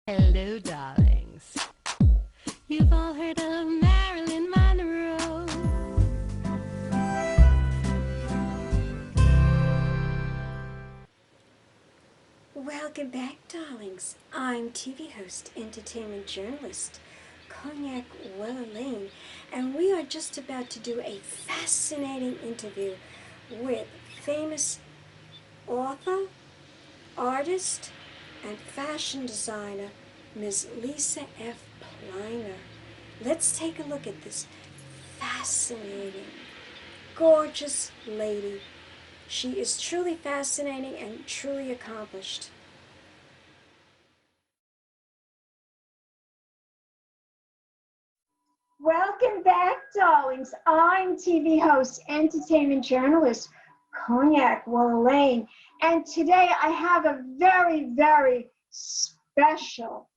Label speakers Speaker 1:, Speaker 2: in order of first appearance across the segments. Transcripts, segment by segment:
Speaker 1: Hello, darlings. You've all heard of Marilyn Monroe.
Speaker 2: Welcome back, darlings. I'm TV host, entertainment journalist, Cognac Wellerlane, and we are just about to do a fascinating interview with famous author, artist, and fashion designer, Ms. Lisa F. Pliner. Let's take a look at this fascinating, gorgeous lady. She is truly fascinating and truly accomplished. Welcome back, darlings. I'm TV host, entertainment journalist, Cognac Wellerlane, and today I have a very, very special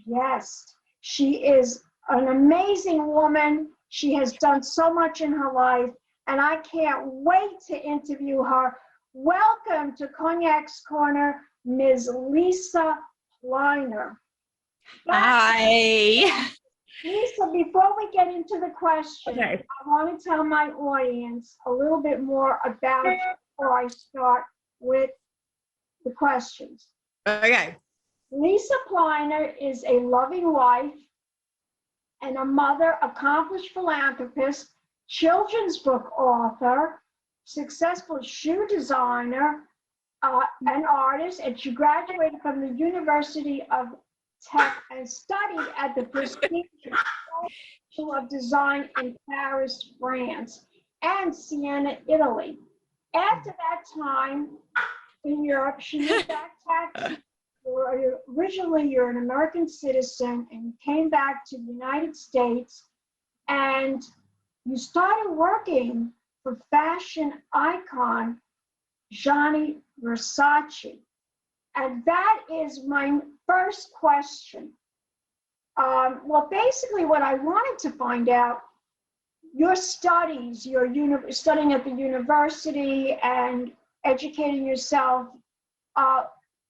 Speaker 2: guest. She is an amazing woman. She has done so much in her life, and I can't wait to interview her. Welcome to Cognac's Corner, Ms. Lisa Pliner.
Speaker 3: Hi.
Speaker 2: Lisa, before we get into the question,
Speaker 3: Okay.
Speaker 2: I want to tell my audience a little bit more about you before I start with the questions.
Speaker 3: Okay.
Speaker 2: Lisa Pliner is a loving wife and a mother, accomplished philanthropist, children's book author, successful shoe designer, an artist, and she graduated from the University of Tech and studied at the prestigious School of Design in Paris, France, and Siena, Italy. After that time in Europe, she moved back to originally you're an American citizen and you came back to the United States and you started working for fashion icon Gianni Versace. And that is my first question. Well, basically what I wanted to find out, your studies, studying at the university and educating yourself,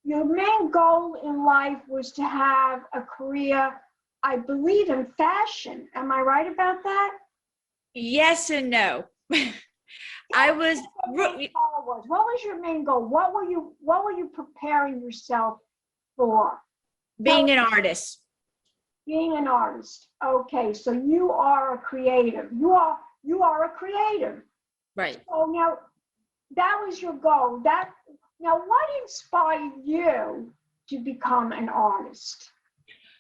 Speaker 2: your main goal in life was to have a career, I believe, in fashion. Am I right about that?
Speaker 3: Yes and no. What
Speaker 2: was your main goal? What were you preparing yourself for?
Speaker 3: Being an artist.
Speaker 2: Being an artist. Okay, so you are a creative. You are a creative.
Speaker 3: Right.
Speaker 2: So now that was your goal. Now what inspired you to become an artist?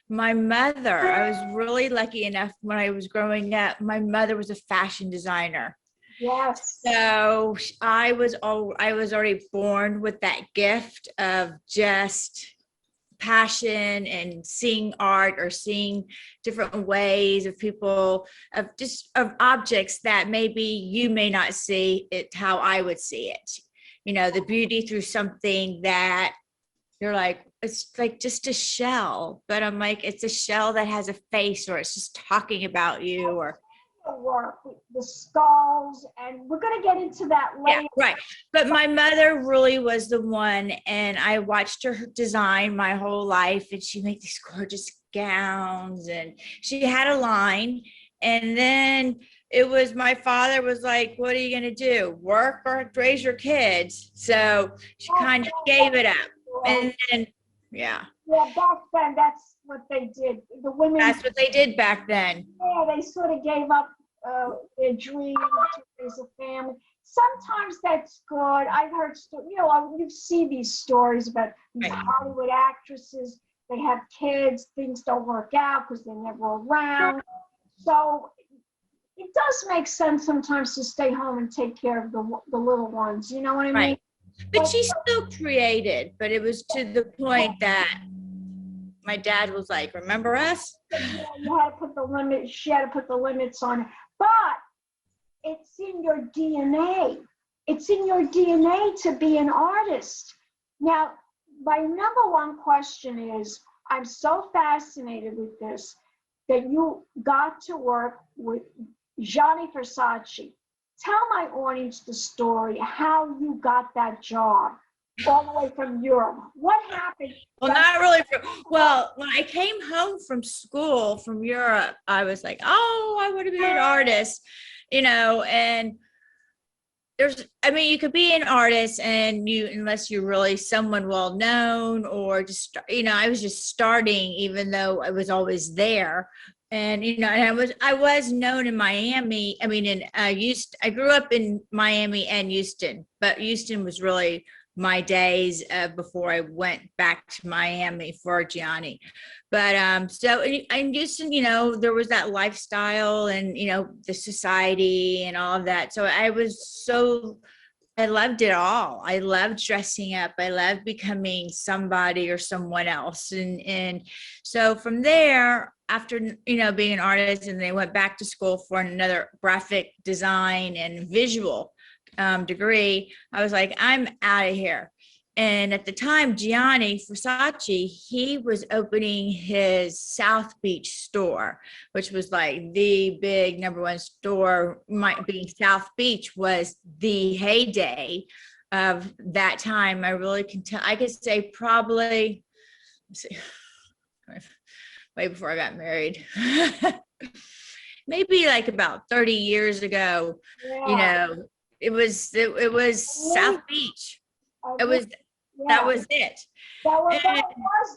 Speaker 3: My mother, I was really lucky enough when I was growing up, my mother was a fashion designer.
Speaker 2: Yes.
Speaker 3: So I was already born with that gift of just passion and seeing art or seeing different ways of people, of objects that maybe you may not see it how I would see it. You know, the beauty through something that you're like, it's like just a shell, but I'm like, it's a shell that has a face, or it's just talking about you, or
Speaker 2: work, the skulls, and we're going to get into that later.
Speaker 3: yeah, right. But my mother really was the one, and I watched her design my whole life, and she made these gorgeous gowns, and she had a line. And then it was, my father was like, what are you going to do, work or raise your kids? So she kind of gave it up. And then
Speaker 2: yeah, back then that's what they did. The women,
Speaker 3: that's what they did back then.
Speaker 2: Yeah, they sort of gave up their dream to raise a family. Sometimes that's good. I've heard, you see these stories about these Hollywood actresses. They have kids, things don't work out because they're never around. So it does make sense sometimes to stay home and take care of the little ones. You know what I mean?
Speaker 3: But she still created, but it was to the point that my dad was like, remember us?
Speaker 2: You had to put the limit, she had to put the limits on it. But it's in your DNA. It's in your DNA to be an artist. Now, my number one question is, I'm so fascinated with this, that you got to work with Gianni Versace. Tell my audience the story, how you got that job all the way from Europe. What happened?
Speaker 3: Well, not really. Well, when I came home from school from Europe, I was like, oh, I want to be an artist, and you could be an artist and unless you're really someone well known or just, I was just starting, even though I was always there. And, and I was known in Miami. I mean, I grew up in Miami and Houston, but Houston was really my days before I went back to Miami for Gianni. But so in Houston, there was that lifestyle and, the society and all of that. So I loved it all. I loved dressing up. I loved becoming somebody or someone else. And so from there, after, being an artist, and they went back to school for another graphic design and visual degree, I was like, I'm out of here. And at the time, Gianni Versace, he was opening his South Beach store, which was like the big #1 store. Being South Beach was the heyday of that time. I really can tell. I could say probably, let's see, way before I got married. Maybe like about 30 years ago, it was South Beach. That was it.
Speaker 2: That was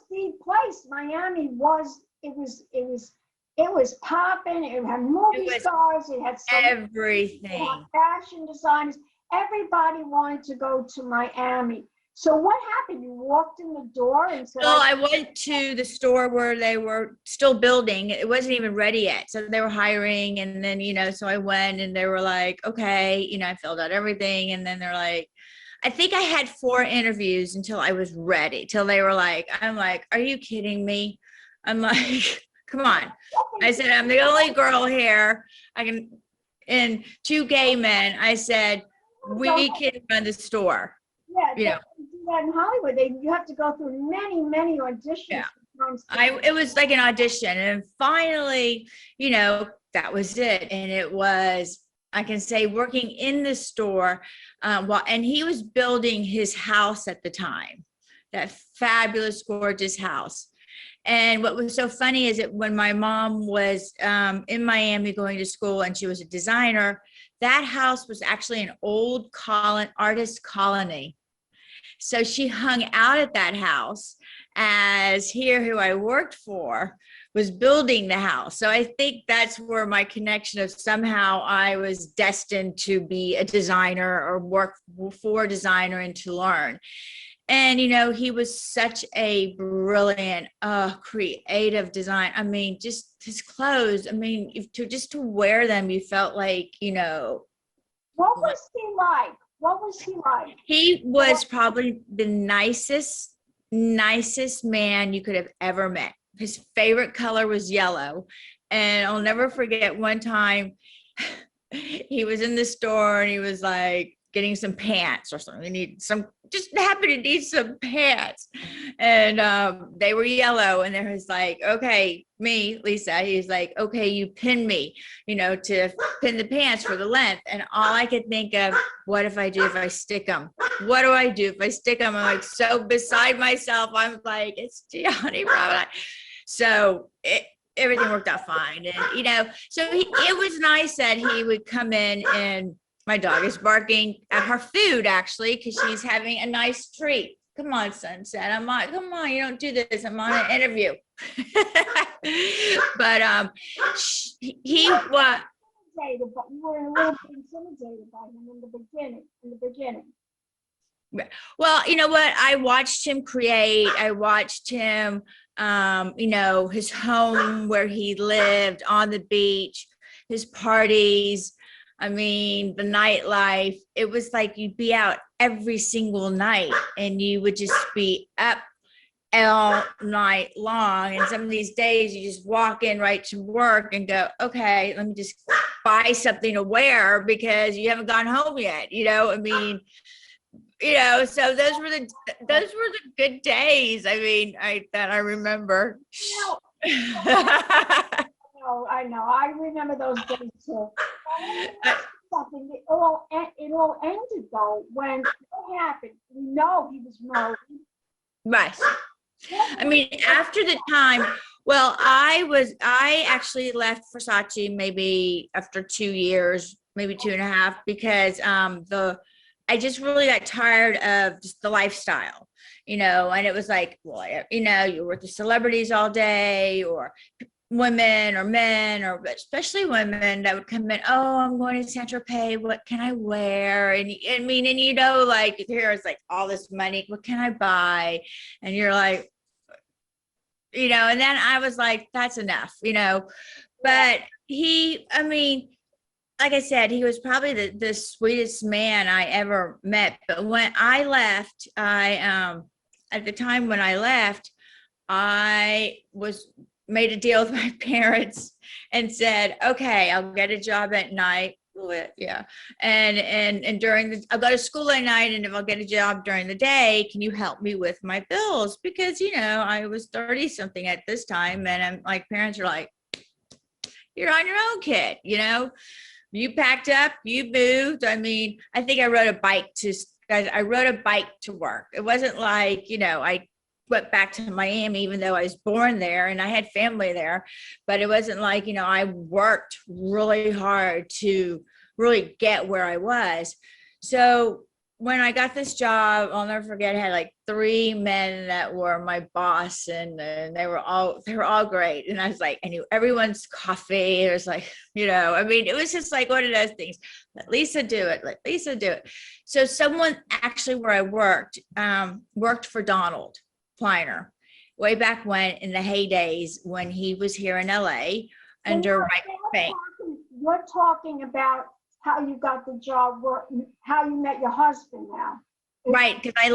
Speaker 2: the place. Miami was, it was popping. It had movie stars. It had
Speaker 3: everything.
Speaker 2: It had fashion designers. Everybody wanted to go to Miami. So what happened? You walked in the door and said,
Speaker 3: well, I went to the store where they were still building. It wasn't even ready yet. So they were hiring. And then, so I went and they were like, okay, I filled out everything. And then they're like, I think I had 4 interviews until I was ready, till they were like, I'm like, are you kidding me? I'm like, come on. I said, I'm the only girl here. And 2 gay men. I said, we can run the store.
Speaker 2: Yeah, they do that in Hollywood. You have to go through many auditions.
Speaker 3: Yeah. It was like an audition, and finally, that was it. And it was, I can say, working in the store, and he was building his house at the time, that fabulous, gorgeous house. And what was so funny is that when my mom was in Miami going to school and she was a designer, that house was actually an old artist colony. So she hung out at that house as who I worked for was building the house. So I think that's where my connection of somehow I was destined to be a designer or work for a designer and to learn. And, he was such a brilliant, creative design. I mean, just his clothes. I mean, to wear them, you felt like,
Speaker 2: What was he like? What was he like?
Speaker 3: He was probably the nicest man you could have ever met. His favorite color was yellow. And I'll never forget one time he was in the store and he was like getting some pants or something. Just happened to need some pants. And they were yellow. And there was like, okay, me, Lisa, he's like, okay, you pin me, to pin the pants for the length. And all I could think of, what if I stick them? What do I do if I stick them? I'm like so beside myself. I'm like, it's Gianni Bravo. So everything worked out fine. And, so it was nice that he would come in, and my dog is barking at her food, actually, because she's having a nice treat. Come on, Sunset. I'm like, come on, you don't do this. I'm on an interview. But he was.
Speaker 2: But you were a little bit intimidated by him in the beginning.
Speaker 3: Well, you know what? I watched him create. I watched him, his home where he lived on the beach, his parties. I mean, the nightlife. It was like you'd be out every single night and you would just be up all night long. And some of these days you just walk in right to work and go, okay, let me just buy something to wear because you haven't gone home yet. I mean, so those were the good days. I mean, that I remember.
Speaker 2: I know. I remember those days too. Something. It all ended though when what happened. He was married.
Speaker 3: Right. I mean, after the time, well, I actually left Versace maybe after 2 years, maybe 2.5, because I just really got tired of just the lifestyle, and it was like, well, you work with celebrities all day, or women or men, or especially women that would come in, oh, I'm going to Saint Tropez, what can I wear? And I mean, and like here's like all this money, what can I buy? And you're like, and then I was like, that's enough, but I mean, like I said, he was probably the sweetest man I ever met. But when I left, at the time when I left, I made a deal with my parents and said, okay, I'll get a job at night. Yeah. And I'll go to school at night, and if I'll get a job during the day, can you help me with my bills? Because, I was 30 something at this time, and I'm like, parents are like, you're on your own, kid, you packed up, you moved. I mean, I think I rode a bike to work. It wasn't like, I went back to Miami, even though I was born there and I had family there, but it wasn't like, I worked really hard to really get where I was. So when I got this job, I'll never forget, I had like 3 men that were my boss, and they were all great. And I was like, I knew everyone's coffee. It was like, I mean, it was just like one of those things. Let Lisa do it. Let Lisa do it. So someone actually where I worked for Donald Pliner way back when, in the heydays when he was here in LA under Right Bank.
Speaker 2: We're talking about how you got the job, how you met your husband now.
Speaker 3: Right, because I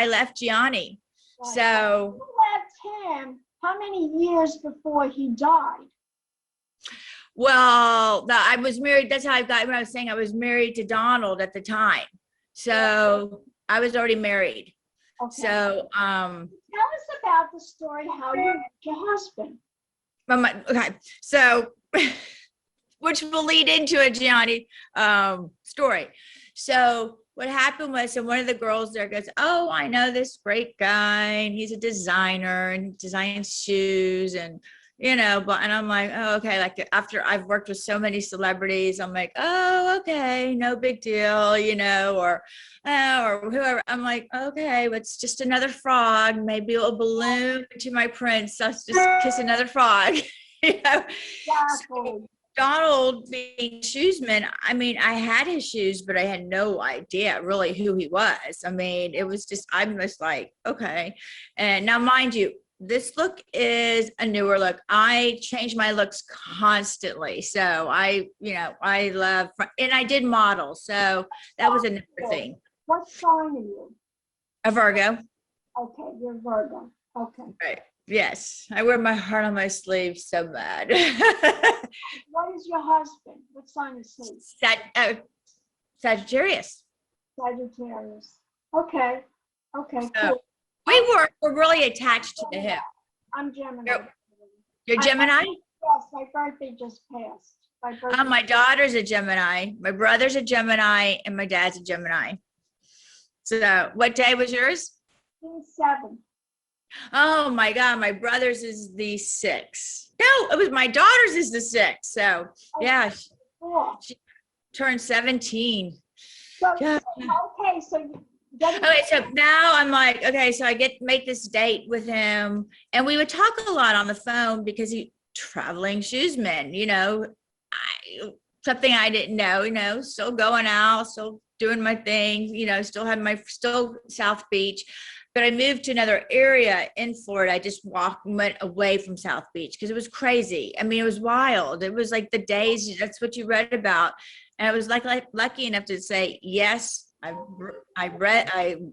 Speaker 3: left Gianni. Right. So
Speaker 2: you left him how many years before he died?
Speaker 3: Well, I was married. That's how I got, when I was saying I was married to Donald at the time. So I was already married. Okay. So tell
Speaker 2: us about the story how you met your husband.
Speaker 3: Okay, so which will lead into a Gianni story. So what happened was, so one of the girls there goes, oh, I know this great guy, and he's a designer, and he designs shoes, and but, and I'm like, oh, okay. Like, after I've worked with so many celebrities, I'm like, oh, okay, no big deal, or whoever. I'm like, okay, it's just another frog. Maybe it'll balloon to my prince. Let's just kiss another frog. So, Donald being shoesman, I mean, I had his shoes, but I had no idea really who he was. I mean, it was just, I'm just like, okay. And now, mind you, this look is a newer look. I change my looks constantly. So I love, and I did model. So that was another thing.
Speaker 2: What sign are you?
Speaker 3: A Virgo.
Speaker 2: Okay, you're Virgo. Okay.
Speaker 3: Right. Yes. I wear my heart on my sleeve so bad.
Speaker 2: What is your husband? What sign is he?
Speaker 3: Sagittarius.
Speaker 2: Sagittarius. Okay. Okay,
Speaker 3: so, cool. We're really attached to him.
Speaker 2: I'm Gemini.
Speaker 3: You're Gemini?
Speaker 2: Yes, my birthday just passed.
Speaker 3: My daughter's a Gemini. My brother's a Gemini, and my dad's a Gemini. So what day was yours?
Speaker 2: June 7th.
Speaker 3: Oh my God, my brother's is the 6th. No, it was my daughter's is the 6th. So yeah, she turned 17.
Speaker 2: So, yeah. Okay, so
Speaker 3: now I'm like, okay, so I make this date with him, and we would talk a lot on the phone because he's traveling shoesman, something I didn't know, still going out, still doing my thing, still South Beach. But I moved to another area in Florida. I just went away from South Beach because it was crazy. I mean, it was wild. It was like the days, that's what you read about. And I was like lucky enough to say, yes, I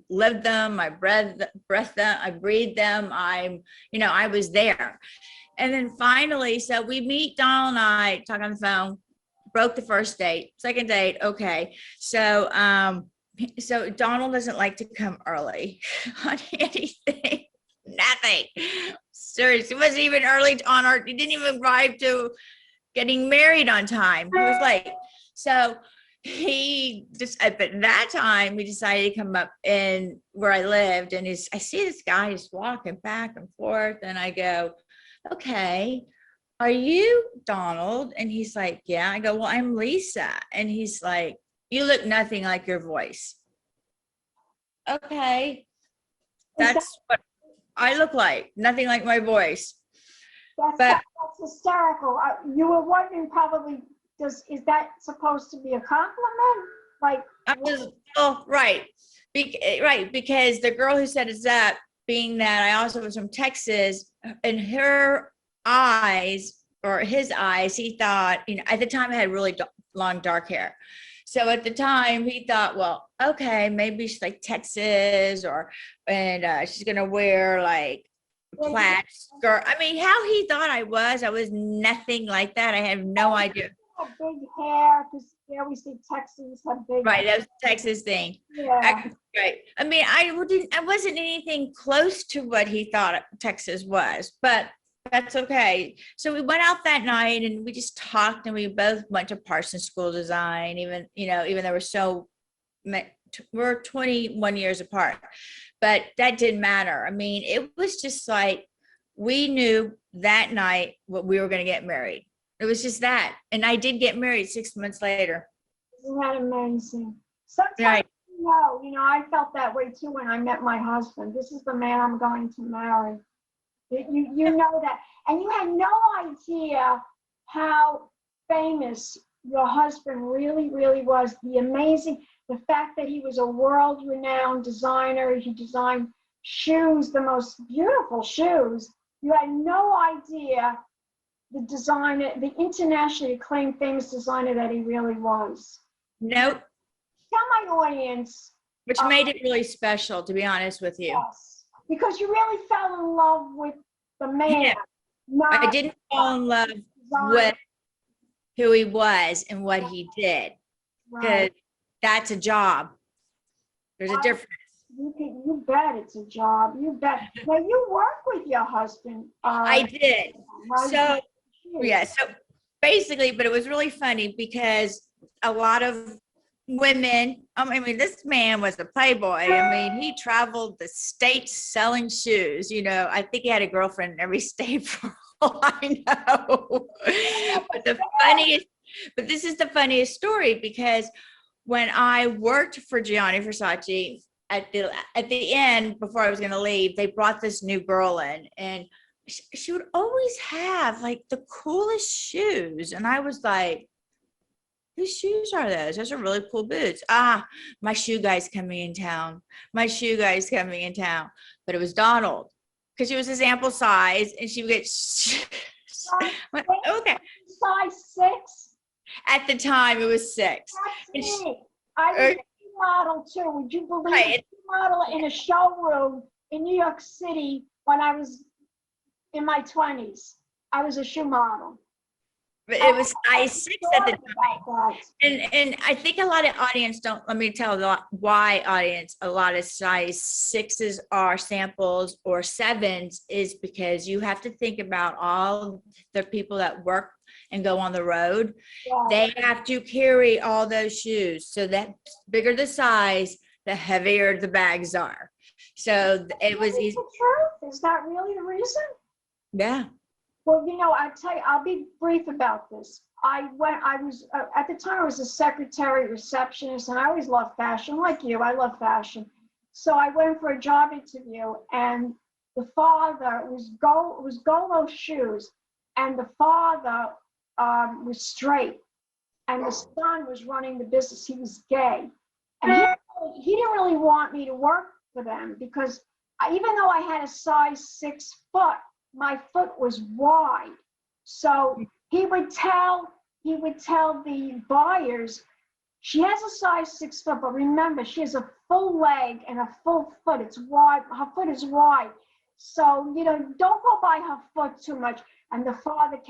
Speaker 3: lived them, I breathed them, I breathed them. I was there. And then finally, so we meet, Donald and I talk on the phone, broke the first date, second date. Okay. So Donald doesn't like to come early on anything, nothing. Seriously, it wasn't even early he didn't even arrive to getting married on time. He was late. So he just, but that time he decided to come up in where I lived, and I see this guy just walking back and forth, and I go, okay, are you Donald? And he's like, yeah. I go, well, I'm Lisa. And he's like, you look nothing like your voice. Okay. That's what I look like. Nothing like my voice.
Speaker 2: That's hysterical. You were wondering probably, is that supposed to be a compliment? Like,
Speaker 3: I was, oh, right. Right. Because the girl who set us up, being that I also was from Texas, in her eyes, or his eyes, he thought, at the time I had really long dark hair. So at the time he thought, well, okay, maybe she's like Texas, and she's going to wear like plaid skirt. I mean, how he thought I was nothing like that. I have no idea.
Speaker 2: Big hair, because they always say Texans have big
Speaker 3: Right, that was the Texas thing.
Speaker 2: Yeah.
Speaker 3: Right. I mean, I wasn't anything close to what he thought Texas was, but that's okay. So we went out that night and we just talked, and we both went to Parsons School Design, even though we're 21 years apart, but that didn't matter. I mean, it was just like, we knew that night what we were going to get married. It was just that. And I did get married 6 months later.
Speaker 2: Isn't that amazing? Sometimes,
Speaker 3: right.
Speaker 2: I felt that way too when I met my husband. This is the man I'm going to marry. You know that. And you had no idea how famous your husband really, really was. The fact that he was a world-renowned designer. He designed shoes, the most beautiful shoes. You had no idea the designer, the internationally acclaimed famous designer that he really was.
Speaker 3: Nope.
Speaker 2: Tell my audience.
Speaker 3: Which made it really special, to be honest with you.
Speaker 2: Yes, because you really fell in love with the man.
Speaker 3: Yeah. I didn't fall in love with who he was and what he did. Because that's a job. There's a difference.
Speaker 2: You bet it's a job. You bet. Now, you work with your husband.
Speaker 3: I did. So, yeah. So basically, but it was really funny because a lot of women, I mean, this man was a playboy. I mean, he traveled the states selling shoes. I think he had a girlfriend in every state for all I know. But this is the funniest story, because when I worked for Gianni Versace, at the end, before I was going to leave, they brought this new girl in, and she would always have like the coolest shoes. And I was like, whose shoes are those? Those are really cool boots. My shoe guy's coming in town. But it was Donald, because she was his ample size, and she would get okay.
Speaker 2: Size 6?
Speaker 3: At the time, it was 6.
Speaker 2: That's me. I was a model too. Would you believe it? Model in a showroom in New York City when I was in my 20s. I was a shoe model.
Speaker 3: But it was size 6 at the time. And I think a lot of audience don't, let me tell why audience, a lot of size 6s are samples, or 7s is because you have to think about all the people that work and go on the road. Yeah. They have to carry all those shoes. So that bigger the size, the heavier the bags are. So it was easy.
Speaker 2: The truth? Is that really the reason?
Speaker 3: Yeah.
Speaker 2: Well, I'll tell you, I'll be brief about this. At the time I was a secretary, receptionist, and I always loved fashion, like you, I love fashion. So I went for a job interview, and the father was Golo shoes, and the father was straight, and the son was running the business. He was gay, and he didn't really want me to work for them, because even though I had a size 6 foot, my foot was wide. So he would tell the buyers, she has a size 6 foot, but remember, she has a full leg and a full foot. It's wide. Her foot is wide. So, don't go by her foot too much. And the father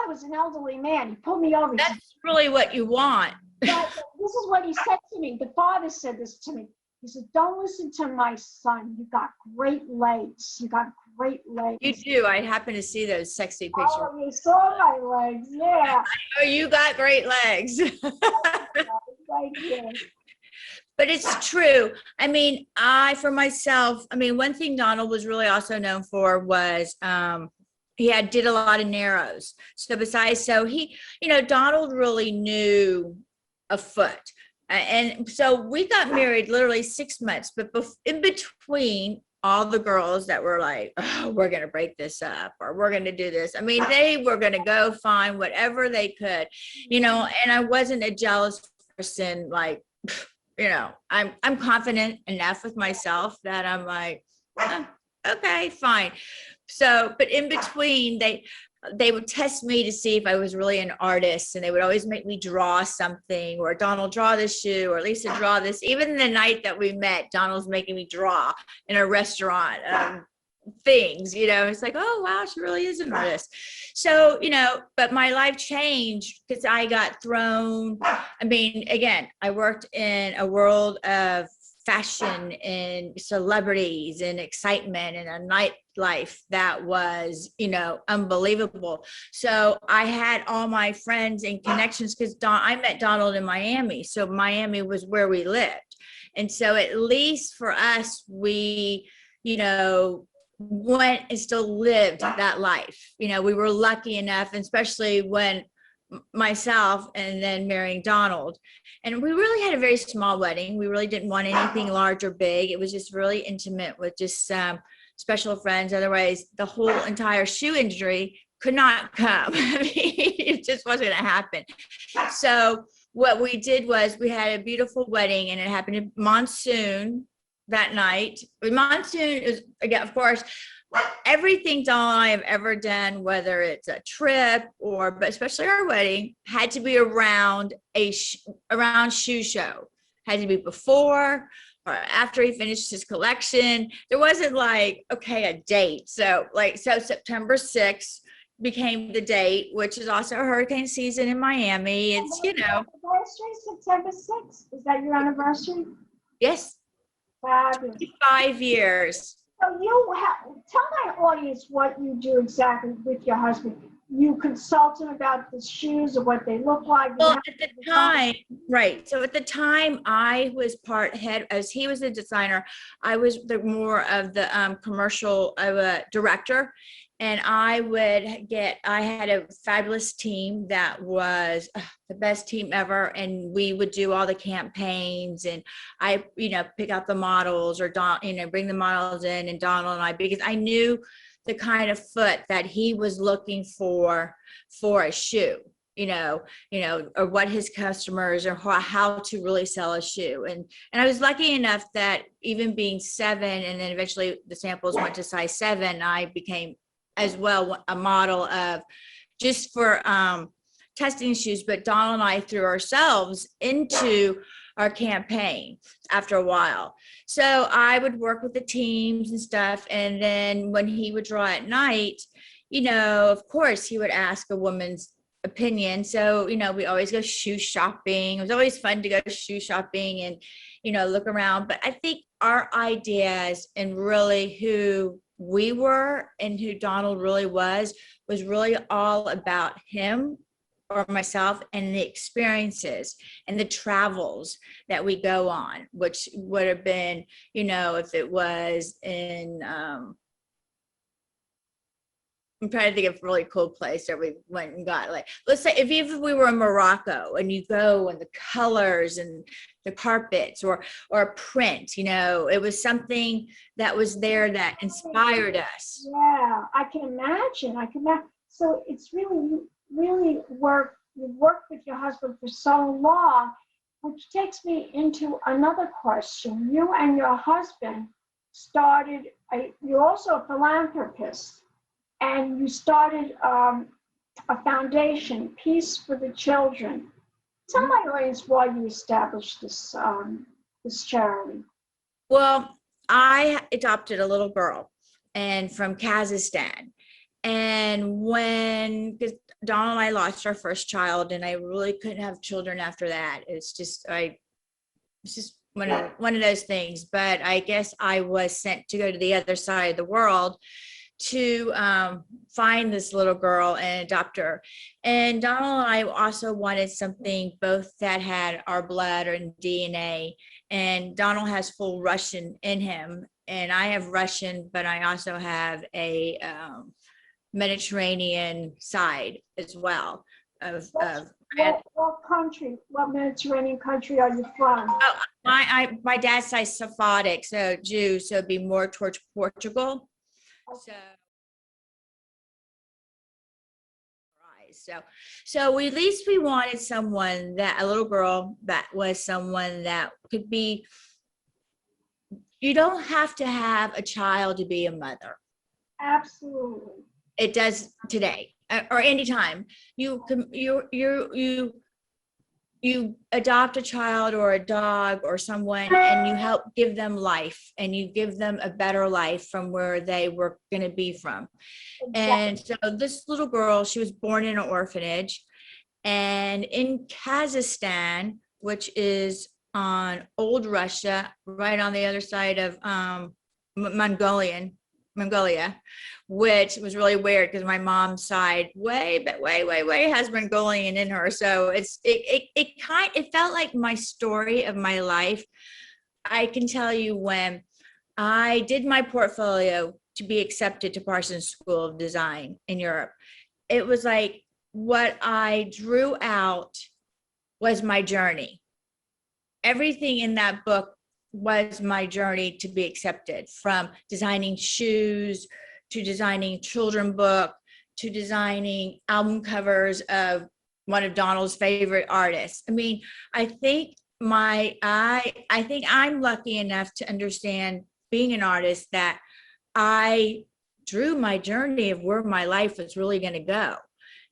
Speaker 2: was an elderly man. He pulled me over.
Speaker 3: That's really what you want.
Speaker 2: But this is what he said to me. The father said this to me. He said, don't listen to my son. You got great legs. You got great legs.
Speaker 3: You do. I happen to see those sexy pictures.
Speaker 2: Oh, you saw my legs, yeah.
Speaker 3: Oh, you got great legs.
Speaker 2: Thank you.
Speaker 3: But it's true. I mean, for myself, I mean, one thing Donald was really also known for was he did a lot of narrows. So he, Donald really knew a foot. And so we got married literally 6 months, but in between, all the girls that were like, oh, we're going to break this up, or we're going to do this. I mean, they were going to go find whatever they could, and I wasn't a jealous person. Like, I'm confident enough with myself that I'm like, okay, fine. So, but in between, they would test me to see if I was really an artist, and they would always make me draw something, or Donald, draw this shoe, or Lisa, draw this. Even the night that we met, Donald's making me draw in a restaurant things, it's like, oh, wow, she really is an artist. So, but my life changed because I got thrown. I mean, again, I worked in a world of fashion and celebrities and excitement and a nightlife that was, unbelievable. So I had all my friends and connections because I met Donald in Miami. So Miami was where we lived. And so at least for us, we, went and still lived that life. We were lucky enough, especially when myself and then marrying Donald. And we really had a very small wedding. We really didn't want anything large or big. It was just really intimate with just some special friends. Otherwise, the whole entire shoe industry could not come. I mean, it just wasn't going to happen. So what we did was we had a beautiful wedding, and it happened in monsoon that night. Monsoon is, again, of course, everything Donald and I have ever done, whether it's a trip but especially our wedding, had to be around around shoe show. Had to be before or after he finished his collection. There wasn't like, okay, a date. So September 6th became the date, which is also hurricane season in Miami. It's,
Speaker 2: Anniversary, September 6th. Is that your anniversary?
Speaker 3: Yes.
Speaker 2: Fabulous.
Speaker 3: 5 years.
Speaker 2: So tell my audience what you do exactly with your husband. You consult him about the shoes or what they look like.
Speaker 3: Well, at the time, right. So at the time, I was part head, as he was the designer. I was more of the commercial director. And I had a fabulous team that was the best team ever. And we would do all the campaigns, and I, pick out the models, or bring the models in, and Donald and I, because I knew the kind of foot that he was looking for a shoe, or what his customers, or how to really sell a shoe. And I was lucky enough that even being 7, and then eventually the samples went to size 7, I became as well a model of just for testing shoes. But Donald and I threw ourselves into our campaign after a while. So I would work with the teams and stuff. And then when he would draw at night, of course he would ask a woman's opinion. So, we always go shoe shopping. It was always fun to go shoe shopping and, look around. But I think our ideas and really who we were and who Donald really was really all about him or myself and the experiences and the travels that we go on, which would have been, if it was in, I'm trying to think of a really cool place that we went and got, like, let's say if we were in Morocco and you go and the colors and the carpets or a print, it was something that was there that inspired us.
Speaker 2: Yeah, I can imagine. So it's really you've worked with your husband for so long, which takes me into another question. You and your husband you're also a philanthropist. And you started a foundation, Peace for the Children. Tell my audience why you established this charity.
Speaker 3: Well, I adopted a little girl, and from Kazakhstan. And because Donald and I lost our first child, and I really couldn't have children after that. It's just one of those things. But I guess I was sent to go to the other side of the world to find this little girl and adopt her. And Donald and I also wanted something both that had our blood or DNA. And Donald has full Russian in him, and I have Russian, but I also have a Mediterranean side as well.
Speaker 2: What country? What Mediterranean country are you from?
Speaker 3: Oh, my dad's side Sephardic, so Jew, so it'd be more towards Portugal. So at least we wanted someone that a little girl that was someone that could be. You don't have to have a child to be a mother.
Speaker 2: Absolutely.
Speaker 3: It does today or anytime. You adopt a child or a dog or someone, and you help give them life, and you give them a better life from where they were going to be from. And so this little girl, she was born in an orphanage, and in Kazakhstan, which is on old Russia, right on the other side of Mongolia, which was really weird because my mom's side way has Mongolian in her. So it felt like my story of my life. I can tell you when I did my portfolio to be accepted to Parsons School of Design in Europe, it was like what I drew out was my journey. Everything in that book was my journey to be accepted, from designing shoes to designing children book to designing album covers of one of Donald's favorite artists. I mean, I think I'm lucky enough to understand, being an artist, that I drew my journey of where my life was really going to go.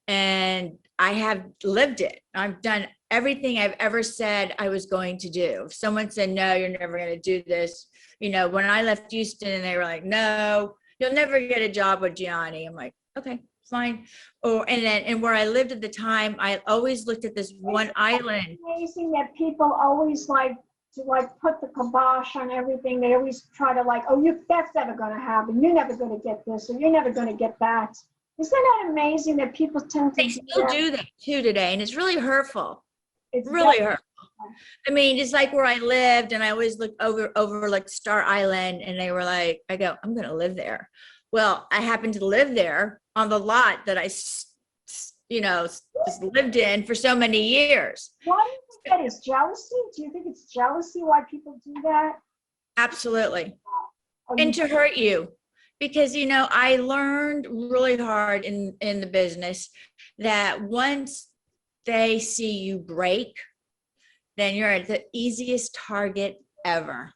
Speaker 3: And I have lived it. I've done everything I've ever said I was going to do. If someone said, no, you're never going to do this. You know, when I left Houston and they were like, no, you'll never get a job with Gianni. I'm like, okay, fine. And where I lived at the time, I always looked at this one island.
Speaker 2: It's amazing that people always like to put the kibosh on everything. They always try to that's never going to happen. You're never going to get this, or you're never going to get that. Isn't that amazing that people tend to
Speaker 3: They still do that too today, and it's really hurtful. It's really hurtful. I mean, it's like where I lived, and I always looked over like Starr Island, and they were like, I'm going to live there. Well, I happened to live there on the lot that I, just lived in for so many years.
Speaker 2: Why do you think that is? Jealousy? Do you think it's jealousy why people do that?
Speaker 3: Absolutely. And to hurt you. Because, I learned really hard in the business that once they see you break, then you're the easiest target ever.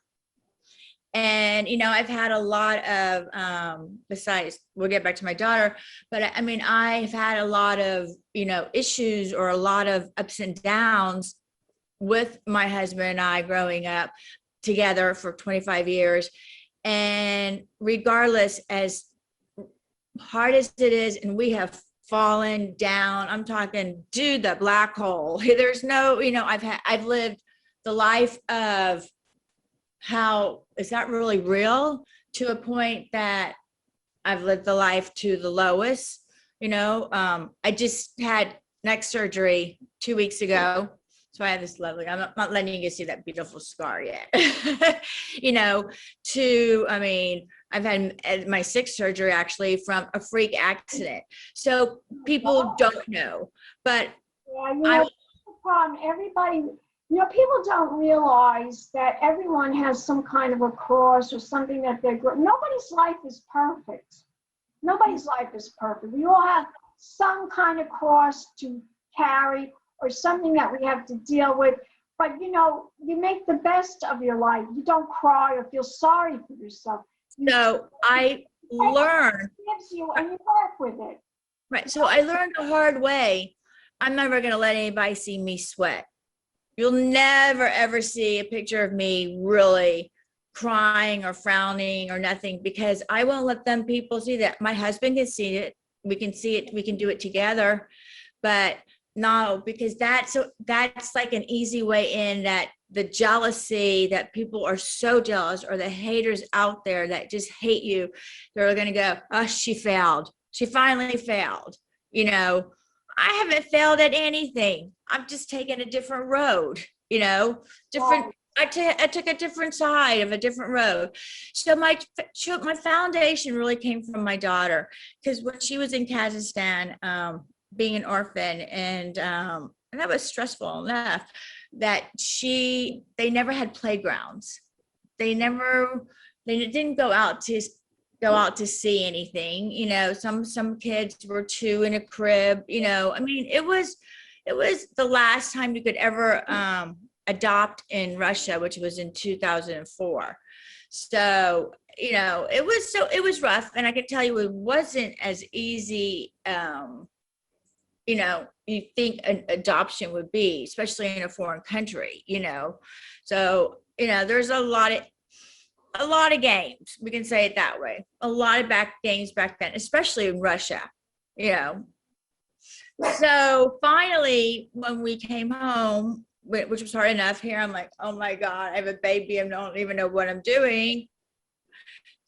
Speaker 3: And, I've had a lot of, besides, we'll get back to my daughter, but I mean, I've had a lot of, issues or a lot of ups and downs with my husband and I growing up together for 25 years. And regardless, as hard as it is, and we have fallen down, I'm talking to the black hole. There's no, I've lived the life of how is that really real, to a point that I've lived the life to the lowest. I just had neck surgery 2 weeks ago. So I have this lovely, I'm not letting you see that beautiful scar yet. I've had my sixth surgery actually from a freak accident. So people don't know, but
Speaker 2: the problem. Everybody, people don't realize that everyone has some kind of a cross or something that they're good. Nobody's life is perfect. Nobody's life is perfect. We all have some kind of cross to carry, or something that we have to deal with. But, you make the best of your life. You don't cry or feel sorry for yourself.
Speaker 3: I learned.
Speaker 2: Gives you, and you work with it.
Speaker 3: Right. So I learned the hard way. I'm never going to let anybody see me sweat. You'll never, ever see a picture of me really crying or frowning or nothing, because I won't let them people see that. My husband can see it. We can see it. We can do it together. But no, because that's like an easy way in that the jealousy that people are so jealous, or the haters out there that just hate you. They're going to go, oh, she failed. She finally failed. You know, I haven't failed at anything. I'm just taking a different road, you know, different. I took a different side of a different road. So my foundation really came from my daughter, because when she was in Kazakhstan, being an orphan, and that was stressful enough, that they never had playgrounds. They didn't go out to see anything. You know, some kids were 2 in a crib, you know. I mean, it was the last time you could ever adopt in Russia, which was in 2004. So, you know, it was rough. And I can tell you, it wasn't as easy, you know, you think an adoption would be, especially in a foreign country, you know. So, you know, there's a lot of games, we can say it that way. A lot of games back then, especially in Russia, you know. So finally, when we came home, which was hard enough, here I'm like, oh my God, I have a baby. I don't even know what I'm doing.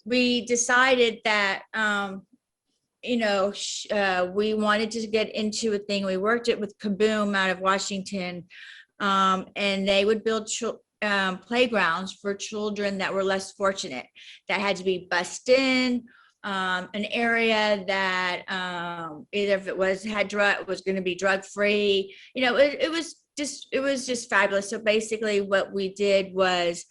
Speaker 3: We decided that, you know, we wanted to get into a thing. We worked it with Kaboom out of Washington, and they would build playgrounds for children that were less fortunate, that had to be bussed in, an area that either if it was going to be drug free. You know, it was just fabulous. So basically what we did was,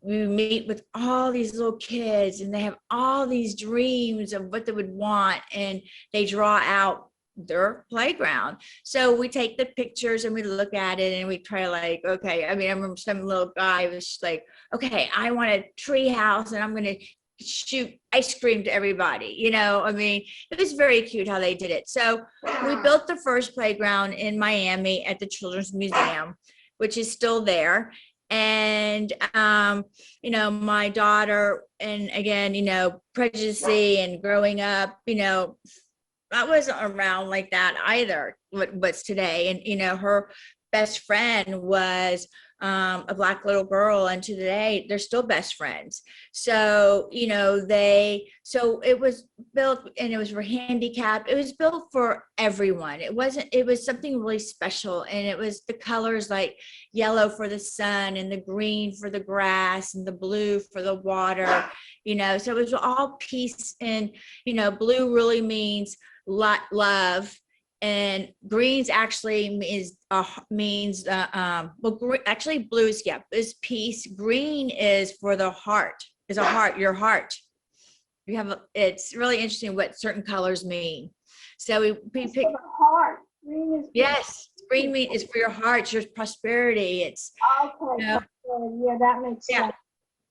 Speaker 3: we meet with all these little kids, and they have all these dreams of what they would want, and they draw out their playground. So we take the pictures and we look at it, and we try, like, okay, I mean, I remember some little guy was like, okay, I want a tree house, and I'm going to shoot ice cream to everybody, you know. I mean, it was very cute how they did it. So we built the first playground in Miami at the Children's Museum, which is still there. And, you know, my daughter, and again, you know, prejudice and growing up, you know, I wasn't around like that either, what's today. And, you know, her best friend was a Black little girl, and to today they're still best friends. So, you know, so it was built, and it was for handicapped. It was built for everyone. It was something really special. And it was the colors, like yellow for the sun, and the green for the grass, and the blue for the water, you know. So it was all peace. And, you know, blue really means love, and greens actually means actually blues, yeah, is peace. Green is for the heart, is a heart, your heart. You have it's really interesting what certain colors mean. So we pick
Speaker 2: for the heart. Green is,
Speaker 3: yes, green is for your heart, your prosperity. It's
Speaker 2: okay,
Speaker 3: you know,
Speaker 2: yeah, that makes sense.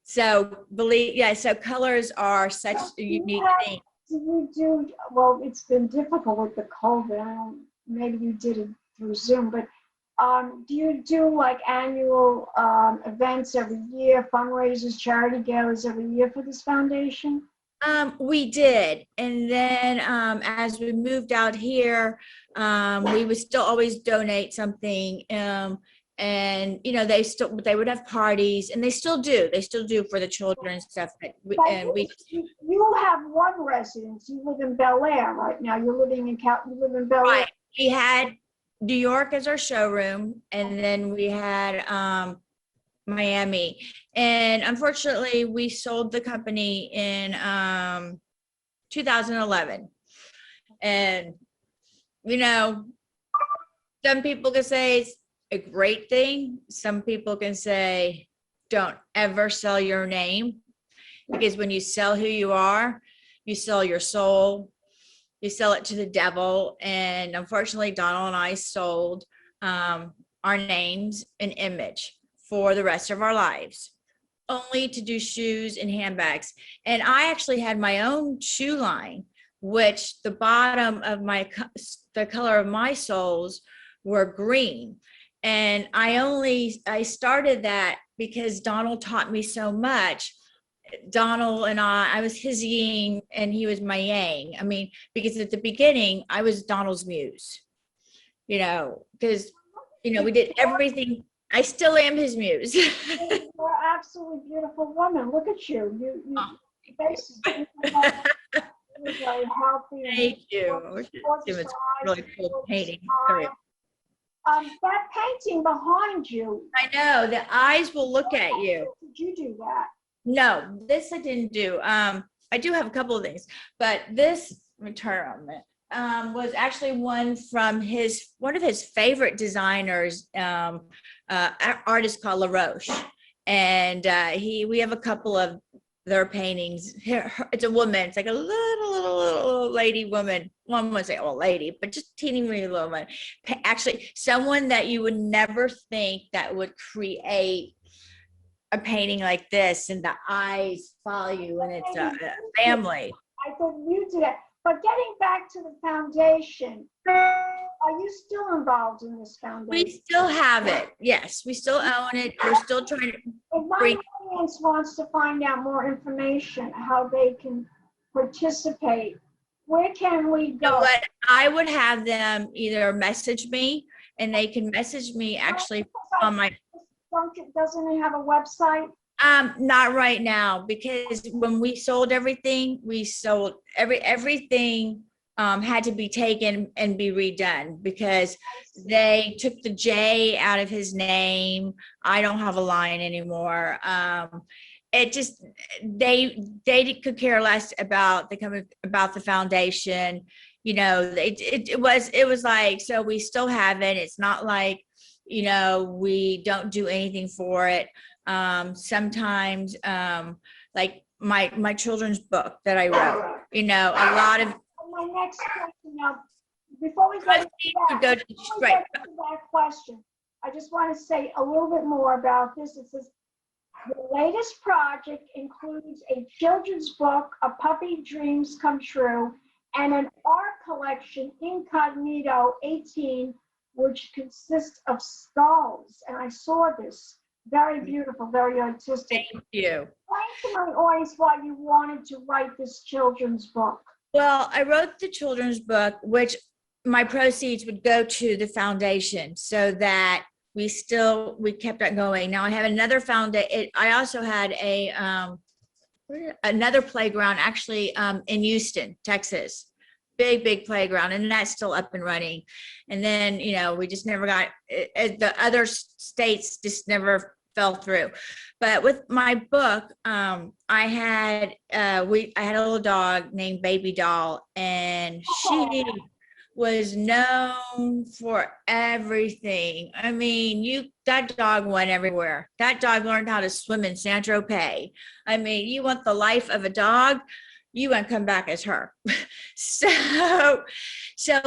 Speaker 3: So so colors are such a unique thing.
Speaker 2: Well, it's been difficult with the COVID. Maybe you did it through Zoom, but do you do like annual events every year, fundraisers, charity galas every year for this foundation?
Speaker 3: We did. And then as we moved out here, we would still always donate something. And, you know, they would have parties, and they still do for the children and stuff.
Speaker 2: You have one residence. You live in Bel Air right now. You live in Bel Air.
Speaker 3: Right. We had New York as our showroom, and then we had Miami. And unfortunately, we sold the company in 2011. And, you know, some people can say it's a great thing. Some people can say, don't ever sell your name, because when you sell who you are, you sell your soul, you sell it to the devil. And unfortunately, Donald and I sold our names and image for the rest of our lives, only to do shoes and handbags. And I actually had my own shoe line, which the bottom of the color of my soles were green. And I started that because Donald taught me so much. Donald and I was his yin and he was my yang. I mean, because at the beginning I was Donald's muse, you know, because, you know, we did everything I still am his muse.
Speaker 2: You're an absolutely beautiful woman. Look at you.
Speaker 3: Oh,
Speaker 2: Your face is beautiful. You're very healthy.
Speaker 3: thank you.
Speaker 2: Gorgeous
Speaker 3: It's
Speaker 2: eyes,
Speaker 3: really cool
Speaker 2: gorgeous
Speaker 3: painting.
Speaker 2: smile. That painting behind you.
Speaker 3: I know the eyes will look at you.
Speaker 2: Did you do that?
Speaker 3: No, this I didn't do. I do have a couple of things, but this, let me turn around a minute, was actually one from one of his favorite designers, artist called La Roche. And we have a couple of their paintings. It's a woman. It's like a little lady woman. Well, I wouldn't say old lady, but just teeny weeny little woman. Actually, someone that you would never think that would create a painting like this, and the eyes follow you, and it's a family.
Speaker 2: I thought you did it. But getting back to the foundation, are you still involved in this foundation?
Speaker 3: We still have it. Yes, we still own it. We're still trying to
Speaker 2: If my audience wants to find out more information, how they can participate, where can we go?
Speaker 3: You know what? I would have them either message me, and they can message me actually on my.
Speaker 2: Doesn't it have a website?
Speaker 3: Not right now, because when we sold everything, everything had to be taken and be redone because they took the J out of his name. I don't have a line anymore. It just they could care less about the foundation. You know, it was like, so we still have it. It's not like, you know, we don't do anything for it. Sometimes like my children's book that I wrote, you know, a lot of
Speaker 2: my next question now, before we go to that question, I just want to say a little bit more about this. It says the latest project includes a children's book, A Puppy Dreams Come True, and an art collection, Incognito 18, which consists of skulls. And I saw this. Very beautiful, very artistic.
Speaker 3: Thank you.
Speaker 2: Explain to my audience why you wanted to write this children's book.
Speaker 3: Well, I wrote the children's book, which my proceeds would go to the foundation, so that we kept on going. Now I have another foundation. I also had another playground actually in Houston, Texas. Big playground, and that's still up and running. And then, you know, we just never got it, the other states just never fell through. But with my book, I had a little dog named Baby Doll, and she was known for everything. I mean, that dog went everywhere. That dog learned how to swim in Saint-Tropez. I mean, you want the life of a dog, you won't come back as her. So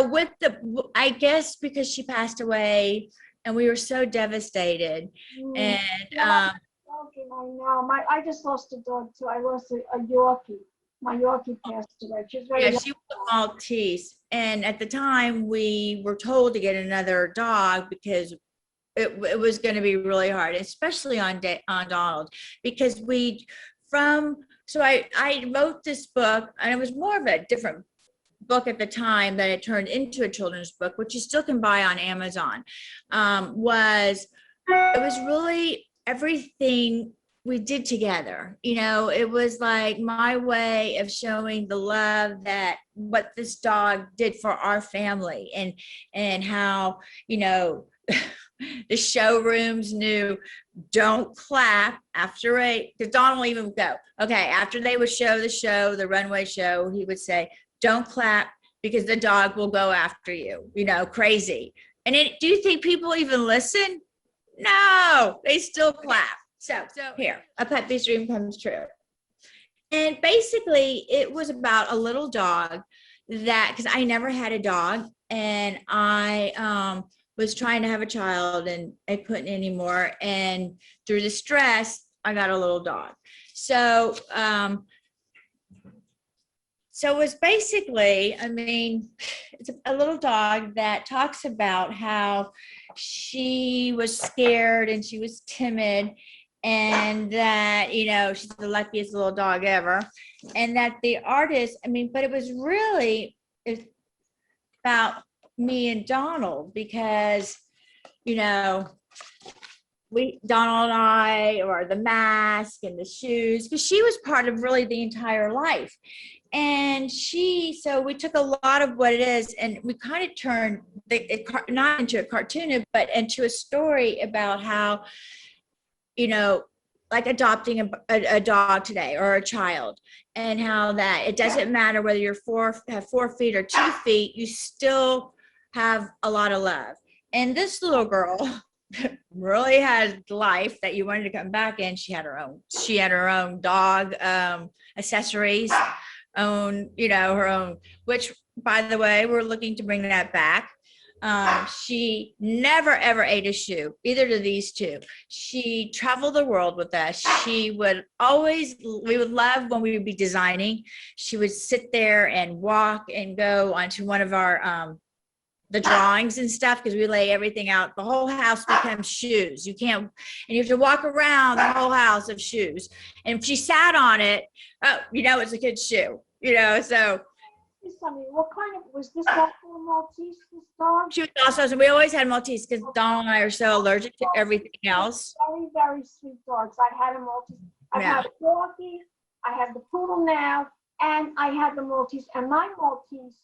Speaker 3: with I guess because she passed away and we were so devastated. And
Speaker 2: I know. I just lost a dog too. I lost a Yorkie. My Yorkie passed away. She was
Speaker 3: she was a Maltese. And at the time we were told to get another dog because it was going to be really hard, especially on Donald, because so I wrote this book, and it was more of a different book at the time that it turned into a children's book, which you still can buy on Amazon. It was really everything we did together. You know, it was like my way of showing the love that what this dog did for our family, and how, you know, the showrooms knew, don't clap after because Don will even go, okay, after they would show the runway show, he would say, don't clap because the dog will go after you, you know, crazy. And do you think people even listen? No, they still clap. So here, A Puppy's Dream Comes True. And basically it was about a little dog because I never had a dog, and I was trying to have a child and I couldn't anymore. And through the stress, I got a little dog. So it was basically, I mean, it's a little dog that talks about how she was scared and she was timid, and that, you know, she's the luckiest little dog ever. And that the artist, I mean, but it was really about me and Donald, because, you know, Donald and I, or the mask and the shoes, because she was part of really the entire life. And so we took a lot of what it is and we kind of turned it not into a cartoon, but into a story about how, like adopting a dog today or a child, and how that it doesn't matter whether you're have 4 feet or 2 feet, you still have a lot of love. And this little girl really had life that you wanted to come back in. She had her own dog accessories, her own, which by the way, we're looking to bring that back. She never ever ate a shoe, either of these two. She traveled the world with us. We would love when we would be designing. She would sit there and walk and go onto one of our the drawings and stuff, because we lay everything out. The whole house becomes shoes. You have to walk around the whole house of shoes. And if she sat on it, it's a kid's shoe, so.
Speaker 2: What kind of, was this also a Maltese, this dog?
Speaker 3: She was also, we always had Maltese because Donald and I are so allergic to everything else.
Speaker 2: Very, very sweet dogs. I had a Maltese. I had a Yorkie. I have the poodle now, and I had the Maltese. And my Maltese,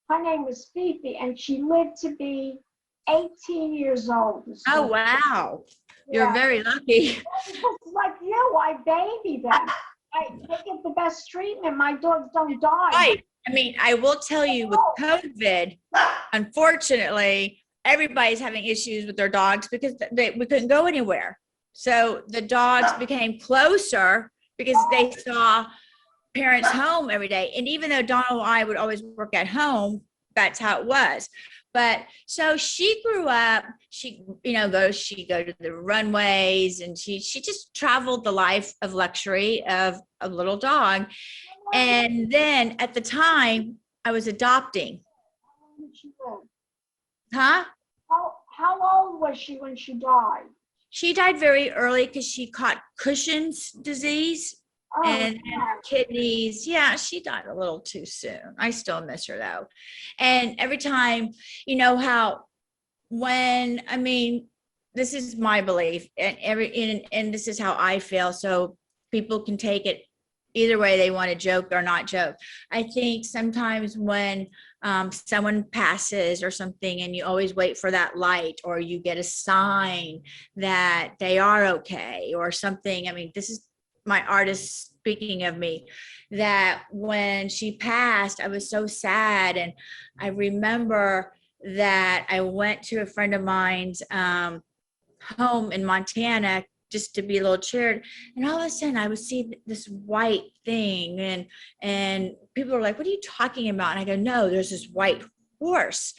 Speaker 2: her name was Fifi, and she lived to be 18 years old.
Speaker 3: Oh, wow. Yeah. You're very lucky.
Speaker 2: Like you, I baby them. They get the best treatment. My dogs don't die.
Speaker 3: Right. I mean, I will tell you, with COVID, unfortunately, everybody's having issues with their dogs because we couldn't go anywhere. So the dogs became closer because they saw parents home every day. And even though Donald and I would always work at home, that's how it was. But so she grew up, she go to the runways, and she just traveled the life of luxury of a little dog. And then at the time I was adopting.
Speaker 2: How old did she live?
Speaker 3: Huh?
Speaker 2: How old was she when she died?
Speaker 3: She died very early because she caught Cushing's disease and her kidneys. Yeah, she died a little too soon. I still miss her though. And every time, this is my belief, and this is how I feel, so people can take it either way they want to joke or not joke. I think sometimes when someone passes or something, and you always wait for that light, or you get a sign that they are okay or something. I mean, this is my artist speaking of me, that when she passed, I was so sad. And I remember that I went to a friend of mine's home in Montana just to be a little cheered, and all of a sudden I would see this white thing, and people were like, "What are you talking about?" And I go, "No, there's this white horse."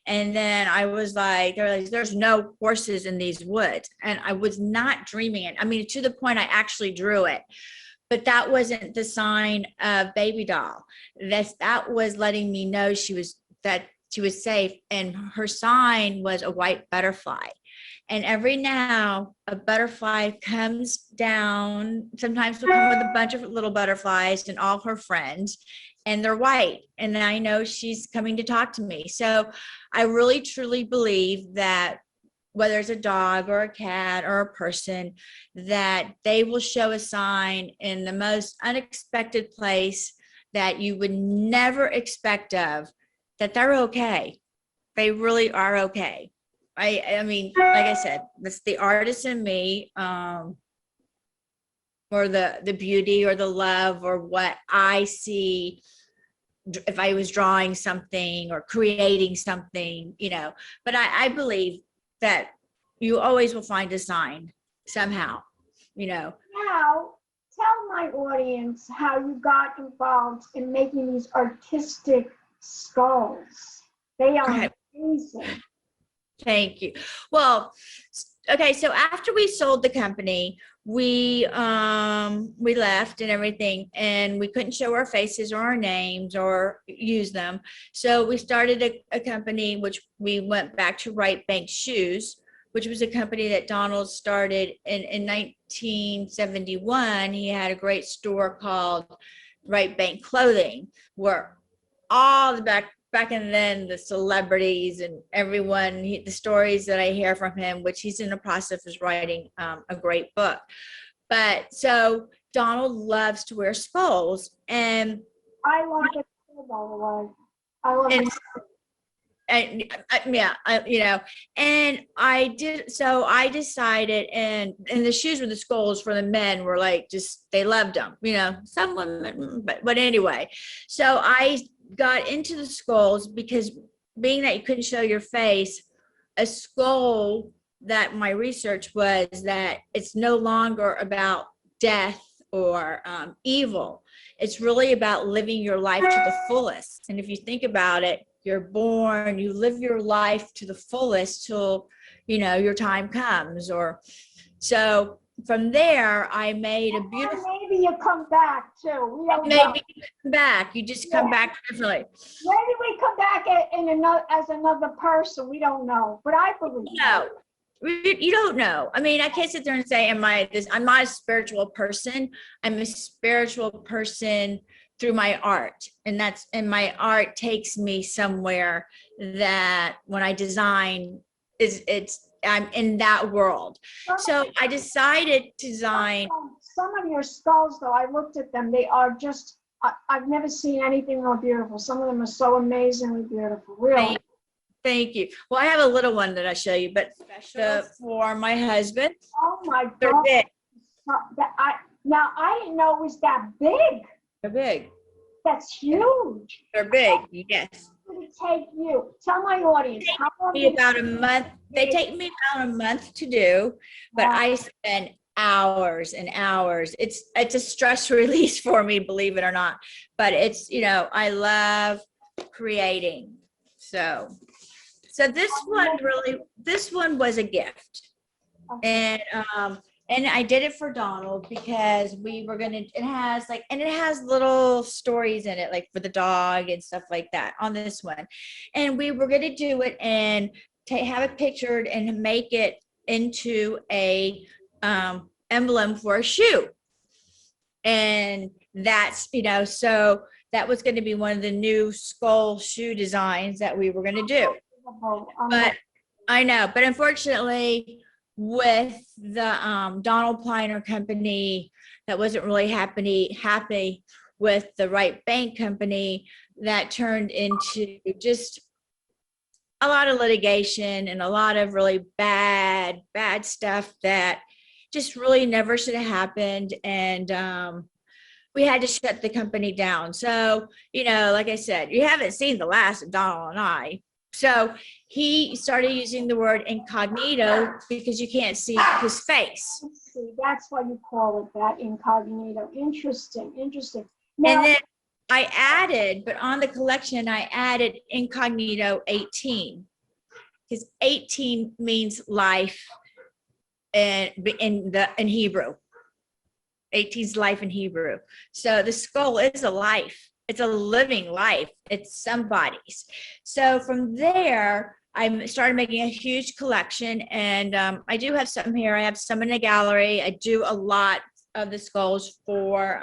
Speaker 3: And then I was like, "There's no horses in these woods," and I was not dreaming it. I mean, to the point I actually drew it, but that wasn't the sign of baby doll. That was letting me know she was safe, and her sign was a white butterfly. And every now a butterfly comes down. Sometimes she'll come with a bunch of little butterflies and all her friends, and they're white. And I know she's coming to talk to me. So I really, truly believe that whether it's a dog or a cat or a person, that they will show a sign in the most unexpected place that you would never expect of, that they're okay. They really are okay. I mean, like I said, that's the artist in me, or the beauty or the love or what I see if I was drawing something or creating something, but I believe that you always will find a sign somehow,
Speaker 2: Now, tell my audience how you got involved in making these artistic skulls. They are amazing.
Speaker 3: Thank you. Well, okay. So after we sold the company, we left and everything, and we couldn't show our faces or our names or use them. So we started a company, which we went back to Right Bank Shoes, which was a company that Donald started in 1971. He had a great store called Right Bank Clothing, where all the back and then the celebrities and everyone, the stories that I hear from him, which he's in the process of writing a great book. But so Donald loves to wear skulls, and
Speaker 2: I love it too, by the way. I love it.
Speaker 3: And you know, and I did, so I decided, and the shoes with the skulls for the men were like, just, they loved them, you know, some women, but anyway, so I got into the skulls because being that you couldn't show your face, a skull, that my research was that it's no longer about death or evil. It's really about living your life to the fullest. And if you think about it, you're born, you live your life to the fullest till, you know, your time comes. Or so from there, I made a beautiful.
Speaker 2: Maybe you come back too. We don't know.
Speaker 3: Maybe you come back. You just come back differently.
Speaker 2: Maybe we come back as another person. We don't know, but I believe.
Speaker 3: No, you don't know. I mean, I can't sit there and say, I'm not a spiritual person. I'm a spiritual person through my art, and my art takes me somewhere that when I design I'm in that world. So I decided to design
Speaker 2: some of your skulls, though. I looked at them. They are just, I've never seen anything more beautiful. Some of them are so amazingly beautiful. Really.
Speaker 3: Thank you. Well, I have a little one that I show you, but special for my husband.
Speaker 2: Oh my
Speaker 3: They're
Speaker 2: God.
Speaker 3: big.
Speaker 2: Now I didn't know it was that big.
Speaker 3: They're big.
Speaker 2: That's huge.
Speaker 3: They're big. Yes.
Speaker 2: How long did it take you? Tell my audience. How long
Speaker 3: They take me about a month. They take me about a month to do, but I spend hours and hours. It's a stress release for me, believe it or not. But it's, you know, I love creating. So this one was a gift. And I did it for Donald because it has little stories in it, like for the dog and stuff like that on this one. And we were going to do it and have it pictured and make it into a emblem for a shoe. And that's, you know, so that was going to be one of the new skull shoe designs that we were going to do. But I know, but unfortunately, with the Donald Pliner company, that wasn't really happy with the Right Bank company, that turned into just a lot of litigation and a lot of really bad stuff that just really never should have happened. And we had to shut the company down. So, you know, like I said, you haven't seen the last of Donald and I. So he started using the word incognito because you can't see his face.
Speaker 2: That's why you call it that, incognito. Interesting. Now,
Speaker 3: and then I added, but on the collection, I added incognito 18 because 18 means life in Hebrew. 18 is life in Hebrew. So the skull is a life. It's a living life. It's somebody's. So from there, I started making a huge collection, and I do have some here. I have some in the gallery. I do a lot of the skulls for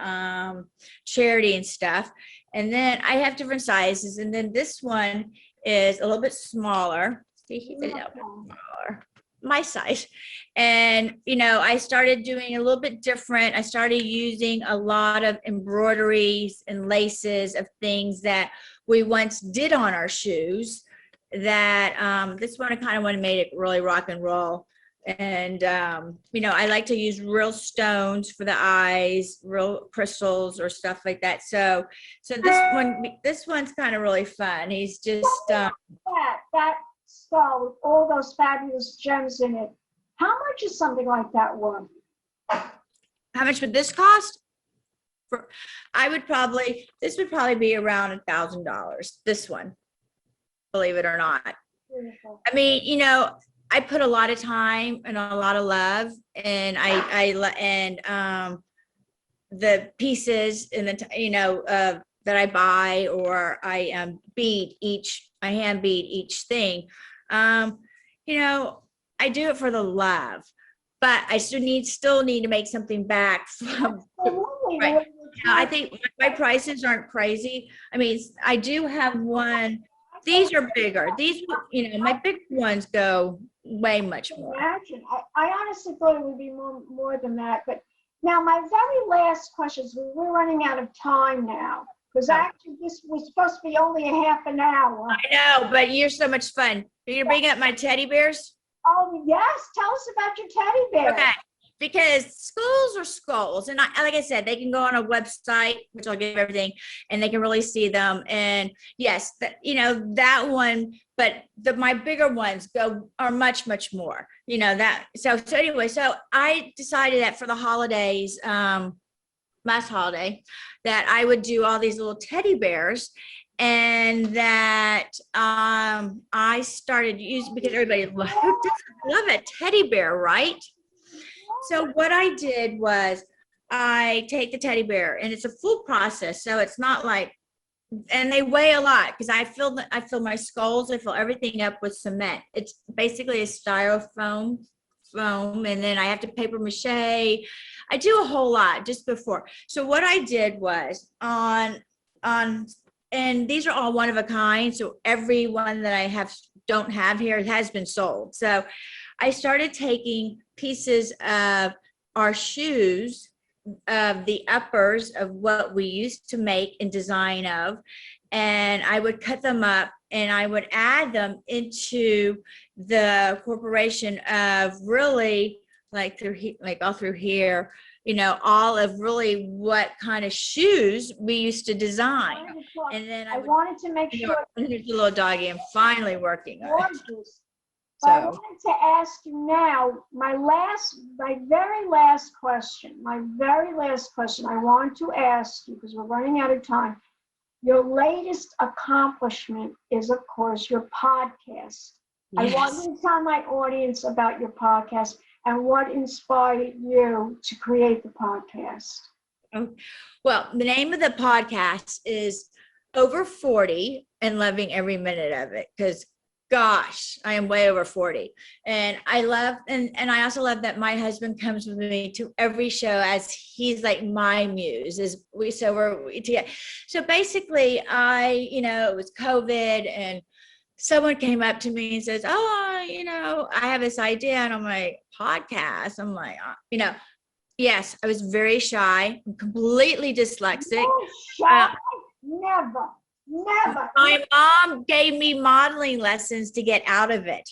Speaker 3: charity and stuff. And then I have different sizes. And then this one is a little bit smaller. See, he's a little bit smaller. My size. And, you know, I started doing a little bit different. I started using a lot of embroideries and laces of things that we once did on our shoes, that this one I kind of want to make it really rock and roll. And, you know, I like to use real stones for the eyes, real crystals or stuff like that. So this one's kind of really fun. He's just,
Speaker 2: that skull with all those fabulous gems in it. How much is something like that worth?
Speaker 3: How much would this cost? This would probably be around $1,000. This one, believe it or not.
Speaker 2: Beautiful.
Speaker 3: I mean, you know, I put a lot of time and a lot of love, and the pieces and that I buy, or I hand bead each thing. You know, I do it for the love, but I still need to make something back from. Right. You know, I think my prices aren't crazy. I mean, I do have one These are bigger. These, my big ones go way much more.
Speaker 2: Imagine. I honestly thought it would be more than that. But now my very last question is, we're running out of time now, because actually this was supposed to be only a half an hour.
Speaker 3: I know, but you're so much fun. You're bringing up my teddy bears?
Speaker 2: Oh, yes. Tell us about your teddy bear.
Speaker 3: Okay. Because schools are skulls. And like I said, they can go on a website, which I'll give everything, and they can really see them. And yes, that one, but my bigger ones are much, much more, So anyway, so I decided that for the holidays, last holiday, that I would do all these little teddy bears. And that I started using, because everybody, who doesn't love a teddy bear, right? So what I did was I take the teddy bear, and it's a full process. So it's not like, and they weigh a lot, because I fill my skulls, I fill everything up with cement. It's basically a styrofoam foam, and then I have to paper mache. I do a whole lot just before. So what I did was and these are all one of a kind. So every one that I don't have here has been sold. So I started taking pieces of our shoes, of the uppers of what we used to make and design of, and I would cut them up and I would add them into the corporation of really like all through here, all of really what kind of shoes we used to design. And then I wanted to make sure. Here's the little doggy. I'm finally working on it.
Speaker 2: So I wanted to ask you now, my very last question I want to ask you, because we're running out of time. Your latest accomplishment is, of course, your podcast. Yes. I want you to tell my audience about your podcast and what inspired you to create the podcast.
Speaker 3: Well, the name of the podcast is Over 40 and Loving Every Minute of It, because gosh, I am way over 40. And I love, and I also love that my husband comes with me to every show, as he's like my muse. So basically it was COVID, and someone came up to me and says, I have this idea, and I'm like, podcast. I'm like, yes, I was very shy. I'm completely dyslexic.
Speaker 2: Never.
Speaker 3: My mom gave me modeling lessons to get out of it,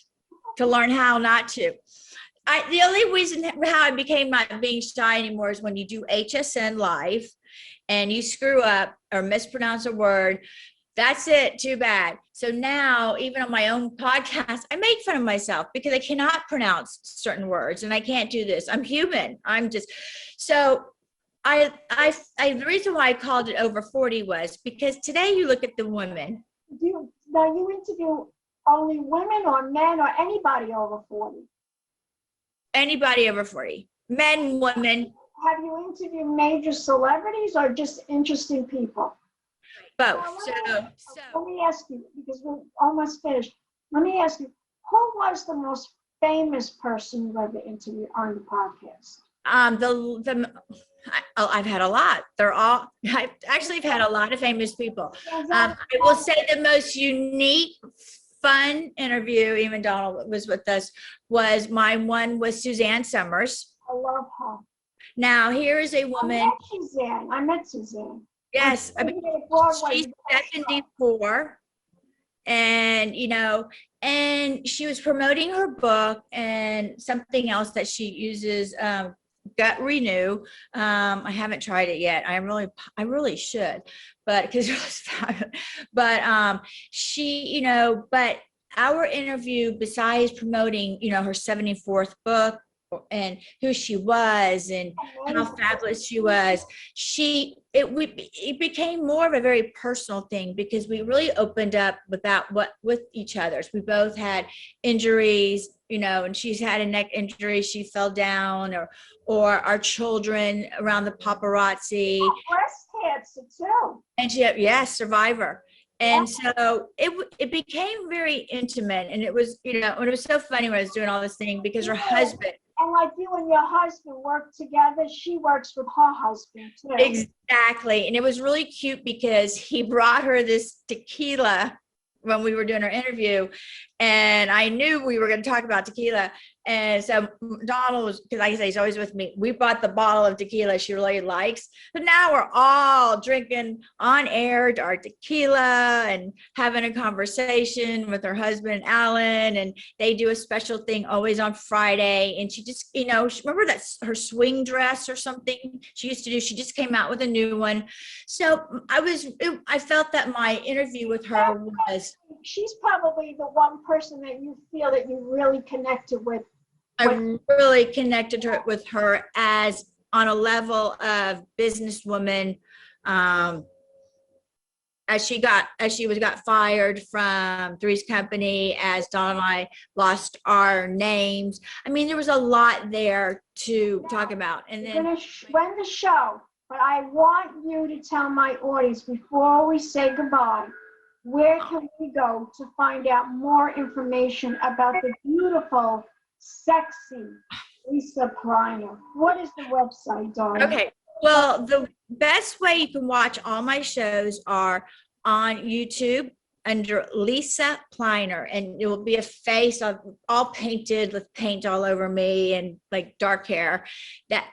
Speaker 3: to learn how not to. The only reason how I became not being shy anymore is when you do HSN live and you screw up or mispronounce a word. That's it. Too bad. So now, even on my own podcast, I make fun of myself because I cannot pronounce certain words, and I can't do this. I'm human. So the reason why I called it Over 40 was because today you look at the women.
Speaker 2: You interview only women or men or anybody over 40?
Speaker 3: Anybody over 40. Men, women.
Speaker 2: Have you interviewed major celebrities or just interesting people?
Speaker 3: Both.
Speaker 2: Let me ask you, because we're almost finished. Let me ask you, who was the most famous person you ever interviewed on the podcast?
Speaker 3: I've had a lot. I've had a lot of famous people. I will say the most unique, fun interview, even Donald was with us, was my one with Suzanne Summers.
Speaker 2: I love her.
Speaker 3: Now, here is a woman.
Speaker 2: I met Suzanne.
Speaker 3: Yes. She's 74. And, and she was promoting her book and something else that she uses, Gut Renew. I haven't tried it yet. I really should, but because it was fun. But she, but our interview, besides promoting, her 74th book and who she was and how fabulous she was, it became more of a very personal thing because we really opened up with each other. We both had injuries, and she's had a neck injury. She fell down, or our children around the paparazzi.
Speaker 2: Breast cancer too.
Speaker 3: And survivor. And so it became very intimate, and it was, and it was so funny when I was doing all this thing because her husband.
Speaker 2: And like you and your husband work together, she works with her husband too.
Speaker 3: Exactly. And it was really cute because he brought her this tequila when we were doing our interview, and I knew we were going to talk about tequila. And so Donald was, because like I say, he's always with me. We bought the bottle of tequila she really likes. But now we're all drinking on air our tequila and having a conversation with her husband, Alan. And they do a special thing always on Friday. And she just, you know, remember that her swing dress or something she used to do? She just came out with a new one. So I felt that my interview with her was.
Speaker 2: She's probably the one person that you feel that you really connected with.
Speaker 3: I really connected with her as on a level of businesswoman, as she got fired from Three's Company, as Don and I lost our names. I mean, there was a lot there to talk about. And then
Speaker 2: we're gonna end the show, but I want you to tell my audience before we say goodbye, where can we go to find out more information about the beautiful, sexy Lisa Pliner? What is the website, darling?
Speaker 3: Okay. Well, the best way you can watch all my shows are on YouTube under Lisa Pliner, and it will be a face all painted with paint all over me and like dark hair. That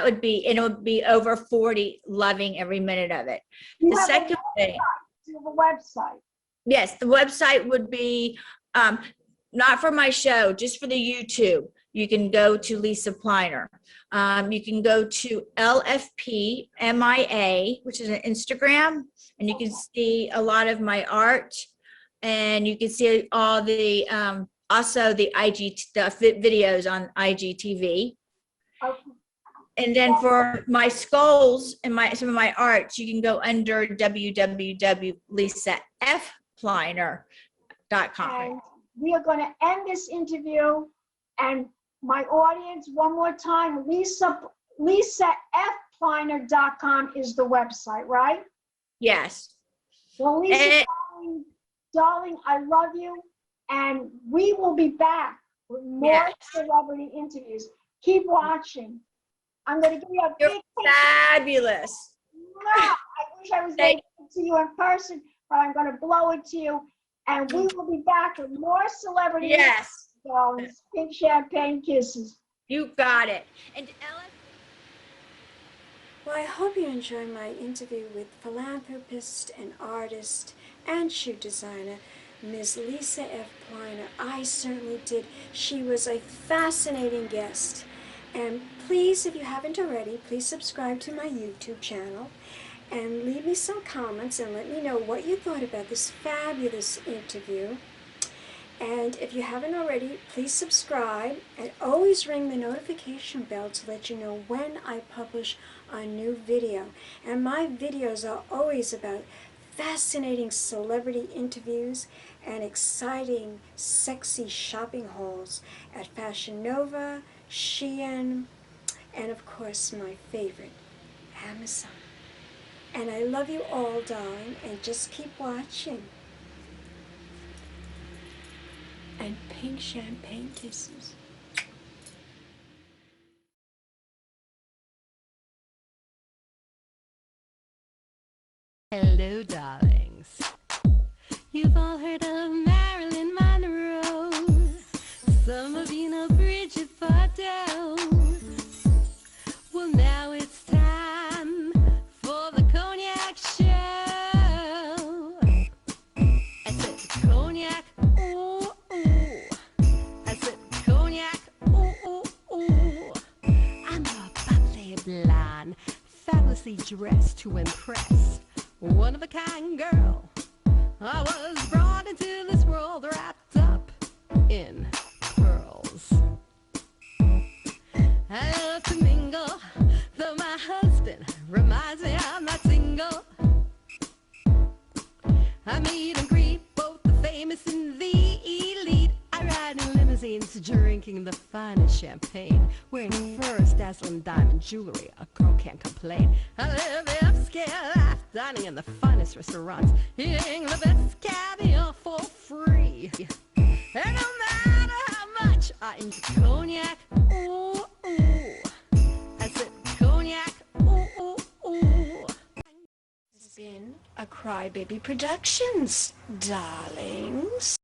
Speaker 3: would be, and it would be over 40 loving every minute of it. The second thing.
Speaker 2: To the website.
Speaker 3: Yes, the website would be not for my show, just for the YouTube. You can go to Lisa Pliner. You can go to LFP MIA, which is an Instagram, and you can see a lot of my art, and you can see all the also the videos on IGTV.
Speaker 2: Okay.
Speaker 3: And then for my skulls and some of my arts, you can go under www.lisafpliner.com.
Speaker 2: And we are going to end this interview, and my audience, one more time, lisafpliner.com is the website, right?
Speaker 3: Yes.
Speaker 2: Well, Lisa, darling, I love you, and we will be back with more celebrity interviews. Keep watching. I'm going to give you a big
Speaker 3: fabulous.
Speaker 2: I wish I was able to see you in person, but I'm going to blow it to you. And we will be back with more celebrity.
Speaker 3: Yes.
Speaker 2: Darlings. Pink champagne kisses.
Speaker 3: You got it. And Ellen.
Speaker 4: Well, I hope you enjoyed my interview with philanthropist and artist and shoe designer, Ms. Lisa F. Pliner. I certainly did. She was a fascinating guest. And please, if you haven't already, please subscribe to my YouTube channel and leave me some comments and let me know what you thought about this fabulous interview. And if you haven't already, please subscribe and always ring the notification bell to let you know when I publish a new video. And my videos are always about fascinating celebrity interviews and exciting, sexy shopping hauls at Fashion Nova, Shein, and of course my favorite, Amazon. And I love you all, darling, and just keep watching. And pink champagne kisses.
Speaker 1: Hello, darlings. You've all heard of Marilyn Monroe. Some of you know Bridget Bardot. Well, now it's time for the Cognac show. I said Cognac, ooh, ooh. I said Cognac, ooh, ooh, ooh. I'm a bubbly blonde, fabulously dressed to impress. One of a kind girl. I was brought into this world wrapped up in pearls. I love to mingle, though my husband reminds me I'm not single. I meet and greet both the famous and the elite. I ride in limousines, drinking the finest champagne, wearing furs, dazzling diamond jewelry. A girl can't complain. I live the upscale life, dining in the finest restaurants, eating the best caviar for free. And no matter how much I enjoy cognac, ooh, ooh. I said cognac, ooh, ooh, ooh.
Speaker 4: Has been a CryBaby Productions, darlings.